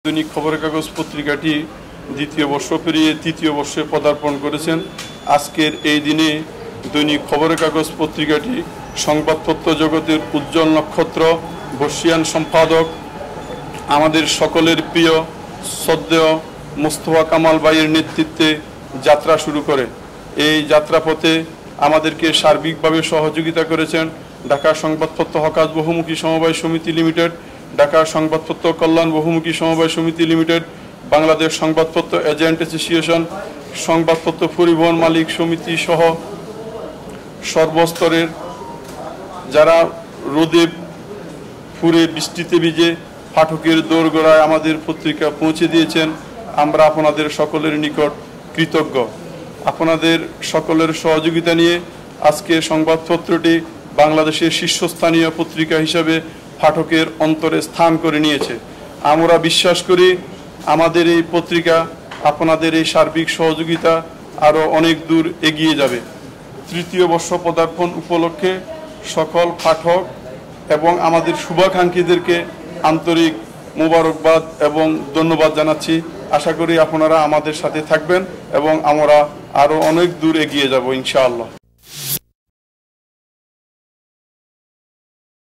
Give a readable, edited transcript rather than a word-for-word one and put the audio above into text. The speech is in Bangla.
দৈনিক খবরের কাগজ পত্রিকাটি দ্বিতীয় বর্ষ পেরিয়ে তৃতীয় বর্ষে পদার্পণ করেছেন। আজকের এই দিনে দৈনিক খবরের কাগজ পত্রিকাটি সংবাদপত্র জগতের উজ্জ্বল নক্ষত্র, বর্ষিয়ান সম্পাদক, আমাদের সকলের প্রিয় শ্রদ্ধেয় মোস্তফা কামাল ভাইয়ের নেতৃত্বে যাত্রা শুরু করে। এই যাত্রাপথে আমাদেরকে সার্বিকভাবে সহযোগিতা করেছেন ঢাকা সংবাদপত্র হকাজ বহুমুখী সমবায় সমিতি লিমিটেড, ঢাকা সংবাদপত্র কল্যাণ বহুমুখী সমবায় সমিতি লিমিটেড, বাংলাদেশ সংবাদপত্র এজেন্ট অ্যাসোসিয়েশন, সংবাদপত্র পরিবহন মালিক সমিতি সহ সর্বস্তরের যারা রোদে পুড়ে বৃষ্টিতে ভিজে পাঠকের দোরগোড়ায় আমাদের পত্রিকা পৌঁছে দিয়েছেন। আমরা আপনাদের সকলের নিকট কৃতজ্ঞ। আপনাদের সকলের সহযোগিতা নিয়ে আজকে সংবাদপত্রটি বাংলাদেশের শীর্ষস্থানীয় পত্রিকা হিসাবে পাঠকের অন্তরে স্থান করে নিয়েছে। আমরা বিশ্বাস করি আমাদের এই পত্রিকা আপনাদের এই সার্বিক সহযোগিতা আরও অনেক দূর এগিয়ে যাবে। তৃতীয় বর্ষ পদার্পণ উপলক্ষে সকল পাঠক এবং আমাদের শুভাকাঙ্ক্ষীদেরকে আন্তরিক মোবারকবাদ এবং ধন্যবাদ জানাচ্ছি। আশা করি আপনারা আমাদের সাথে থাকবেন এবং আমরা আরও অনেক দূর এগিয়ে যাব ইনশাআল্লাহ।